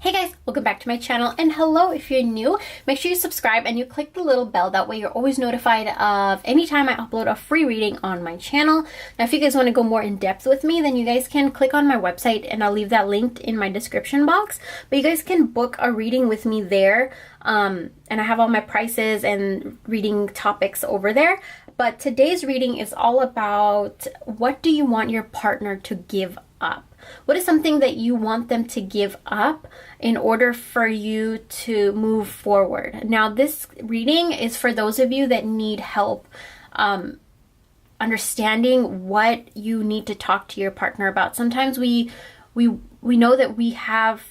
Hey guys, welcome back to my channel, and hello if you're new. Make sure you subscribe and you click the little bell, that way you're always notified of anytime I upload a free reading on my channel. Now if you guys want to go more in depth with me, then you guys can click on my website and I'll leave that linked in my description box. But you guys can book a reading with me there, and I have all my prices and reading topics over there. But today's reading is all about, what do you want your partner to give up? What is something that you want them to give up in order for you to move forward? Now, this reading is for those of you that need help understanding what you need to talk to your partner about. Sometimes we know that we have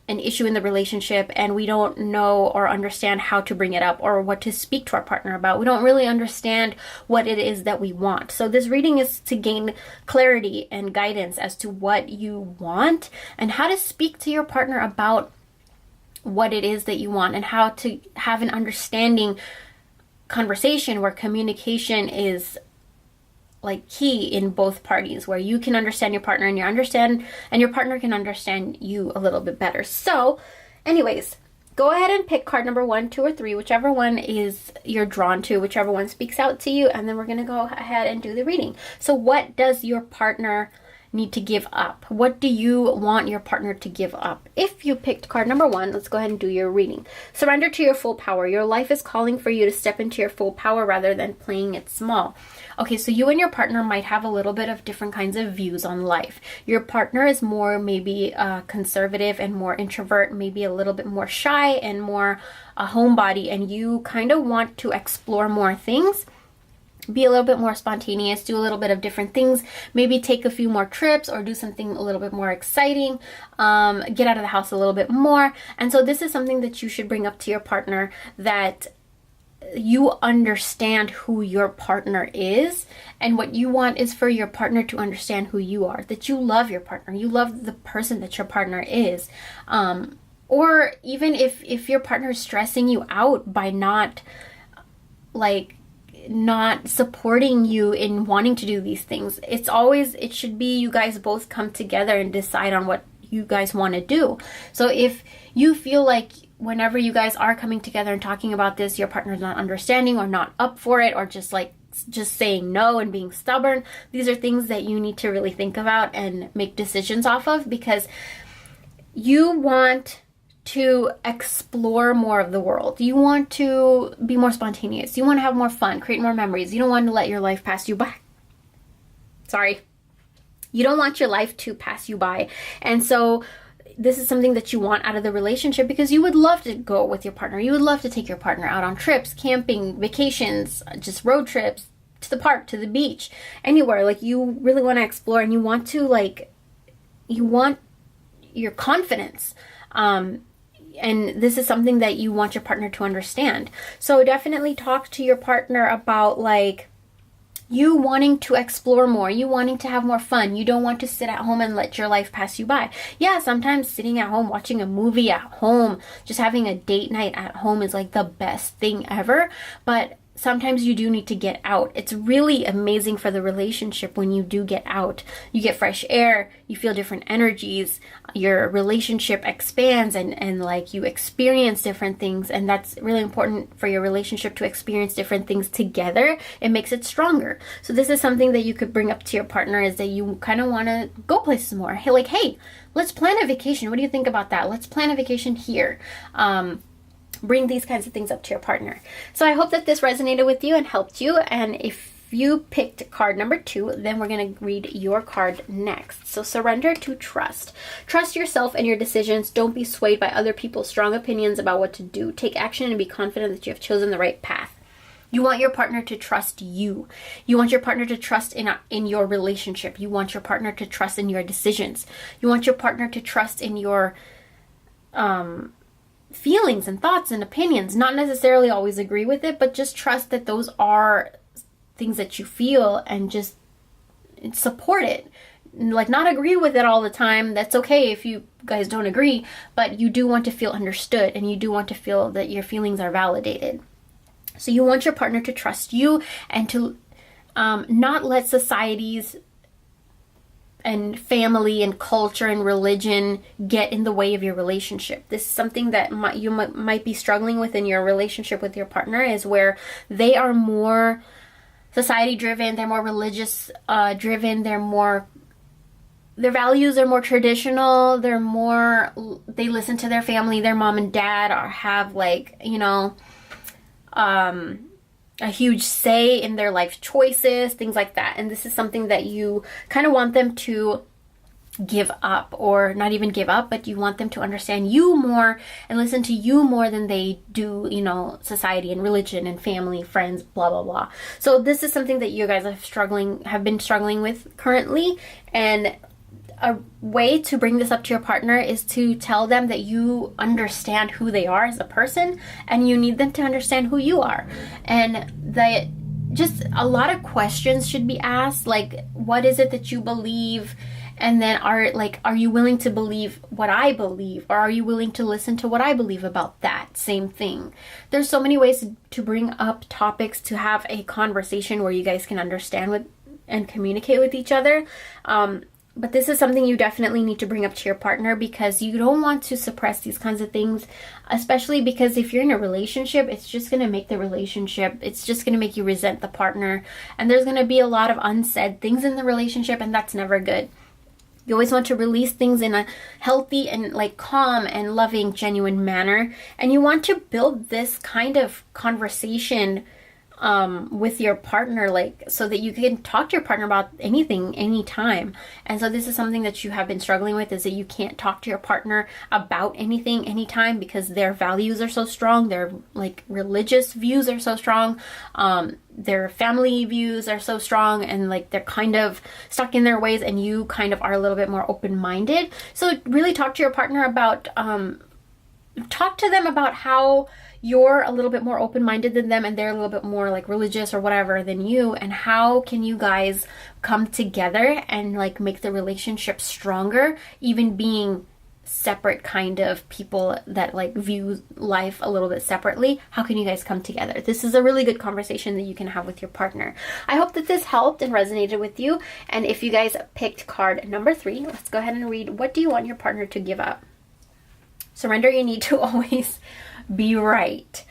an issue in the relationship, and we don't know or understand how to bring it up or what to speak to our partner about. We don't really understand what it is that we want. So this reading is to gain clarity and guidance as to what you want and how to speak to your partner about what it is that you want, and how to have an understanding conversation where communication is like key in both parties, where you can understand your partner and your partner can understand you a little bit better. So anyways, go ahead and pick card number 1, 2, or 3, whichever one is you're drawn to, whichever one speaks out to you, and then we're going to go ahead and do the reading. So what does your partner need to give up? What do you want your partner to give up? If you picked card number 1, let's go ahead and do your reading. Surrender to your full power. Your life is calling for you to step into your full power rather than playing it small. Okay, so you and your partner might have a little bit of different kinds of views on life. Your partner is more maybe conservative and more introvert, maybe a little bit more shy and more a homebody, and you kind of want to explore more things. Be a little bit more spontaneous, do a little bit of different things, maybe take a few more trips or do something a little bit more exciting, get out of the house a little bit more. And so this is something that you should bring up to your partner, that you understand who your partner is, and what you want is for your partner to understand who you are, that you love your partner, you love the person that your partner is. Or even if your partner is stressing you out by not supporting you in wanting to do these things, it should be you guys both come together and decide on what you guys want to do. So if you feel like whenever you guys are coming together and talking about this, your partner's not understanding or not up for it, or just saying no and being stubborn, these are things that you need to really think about and make decisions off of, because you want to explore more of the world. You want to be more spontaneous. You want to have more fun, create more memories. You don't want to let your life pass you by. You don't want your life to pass you by. And so this is something that you want out of the relationship, because you would love to go with your partner. You would love to take your partner out on trips, camping, vacations, just road trips, to the park, to the beach, anywhere. Like, you really want to explore, and you want your confidence. And this is something that you want your partner to understand. So definitely talk to your partner about you wanting to explore more, you wanting to have more fun. You don't want to sit at home and let your life pass you by. Yeah, sometimes sitting at home, watching a movie at home, just having a date night at home is like the best thing ever. But sometimes you do need to get out. It's really amazing for the relationship when you do get out. You get fresh air, you feel different energies, your relationship expands, and you experience different things. And that's really important for your relationship, to experience different things together. It makes it stronger. So this is something that you could bring up to your partner, is that you kind of want to go places more. Hey, let's plan a vacation. What do you think about that? Let's plan a vacation here. Bring these kinds of things up to your partner. So I hope that this resonated with you and helped you. And if you picked card number 2, then we're going to read your card next. So surrender to trust. Trust yourself and your decisions. Don't be swayed by other people's strong opinions about what to do. Take action and be confident that you have chosen the right path. You want your partner to trust you. You want your partner to trust in your relationship. You want your partner to trust in your decisions. You want your partner to trust in your feelings and thoughts and opinions. Not necessarily always agree with it, but just trust that those are things that you feel, and just support it. Not agree with it all the time. That's okay if you guys don't agree, but you do want to feel understood, and you do want to feel that your feelings are validated. So you want your partner to trust you, and to not let society's and family and culture and religion get in the way of your relationship. This is something that you might be struggling with in your relationship with your partner, is where they are more society driven, they're more religious driven, their values are more traditional, they listen to their family, their mom and dad, or have like, you know, a huge say in their life choices, things like that. And this is something that you kind of want them to give up, or not even give up, but you want them to understand you more and listen to you more than they do, you know, society and religion and family, friends, blah, blah, blah. So this is something that you guys have been struggling with currently. And a way to bring this up to your partner is to tell them that you understand who they are as a person, and you need them to understand who you are. And that just a lot of questions should be asked, like, what is it that you believe? And then are you willing to believe what I believe? Or are you willing to listen to what I believe about that same thing? There's so many ways to bring up topics, to have a conversation where you guys can understand and communicate with each other. But this is something you definitely need to bring up to your partner, because you don't want to suppress these kinds of things, especially because if you're in a relationship, it's just going to make it's just going to make you resent the partner. And there's going to be a lot of unsaid things in the relationship, and that's never good. You always want to release things in a healthy and like calm and loving, genuine manner. And you want to build this kind of conversation with your partner, like, so that you can talk to your partner about anything, anytime. And so this is something that you have been struggling with, is that you can't talk to your partner about anything, anytime, because their values are so strong, their like religious views are so strong, their family views are so strong, and like they're kind of stuck in their ways, and you kind of are a little bit more open-minded. So really talk to your partner about, talk to them about how you're a little bit more open-minded than them, and they're a little bit more like religious or whatever than you, and how can you guys come together and like make the relationship stronger, even being separate kind of people that like view life a little bit separately. How can you guys come together? This is a really good conversation that you can have with your partner. I hope that this helped and resonated with you. And if you guys picked card number 3, let's go ahead and read, what do you want your partner to give up? Surrender your need to always be right.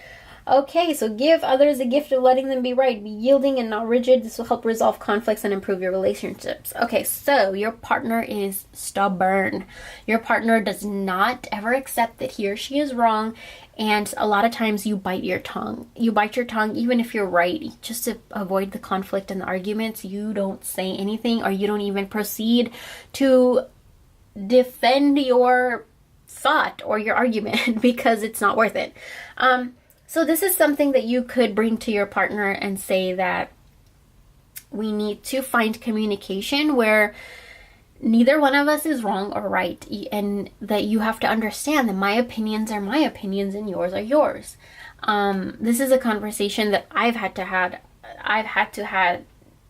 Okay, so give others the gift of letting them be right. Be yielding and not rigid. This will help resolve conflicts and improve your relationships. Okay, so your partner is stubborn. Your partner does not ever accept that he or she is wrong. And a lot of times you bite your tongue. You bite your tongue even if you're right. Just to avoid the conflict and the arguments, you don't say anything, or you don't even proceed to defend your thought or your argument because it's not worth it. So this is something that you could bring to your partner and say that we need to find communication where neither one of us is wrong or right, and that you have to understand that my opinions are my opinions and yours are yours. This is a conversation that I've had to have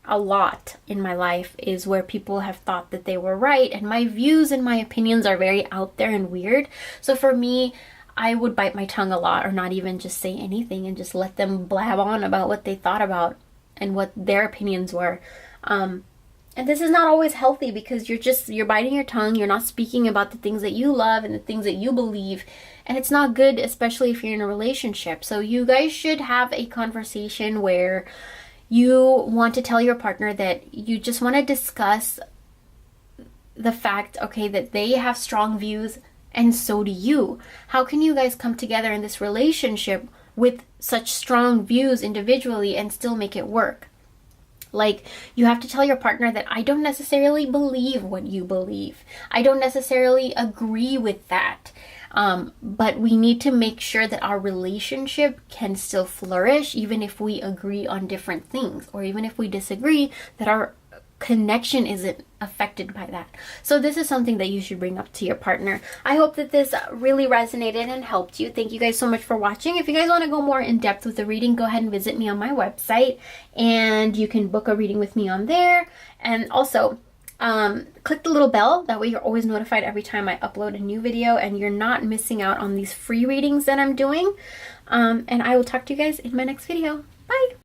a lot in my life, is where people have thought that they were right, and my views and my opinions are very out there and weird. So for me, I would bite my tongue a lot, or not even just say anything, and just let them blab on about what they thought about and what their opinions were. And this is not always healthy, because you're biting your tongue, you're not speaking about the things that you love and the things that you believe, and it's not good, especially if you're in a relationship. So you guys should have a conversation where you want to tell your partner that you just want to discuss the fact, okay, that they have strong views and so do you. How can you guys come together in this relationship with such strong views individually and still make it work? Like, you have to tell your partner that I don't necessarily believe what you believe. I don't necessarily agree with that. But we need to make sure that our relationship can still flourish, even if we agree on different things, or even if we disagree, that our connection isn't affected by that. So this is something that you should bring up to your partner. I hope that this really resonated and helped you. Thank you guys so much for watching. If you guys want to go more in depth with the reading, go ahead and visit me on my website, and you can book a reading with me on there. And also, click the little bell. That way you're always notified every time I upload a new video, and you're not missing out on these free readings that I'm doing. And I will talk to you guys in my next video. Bye!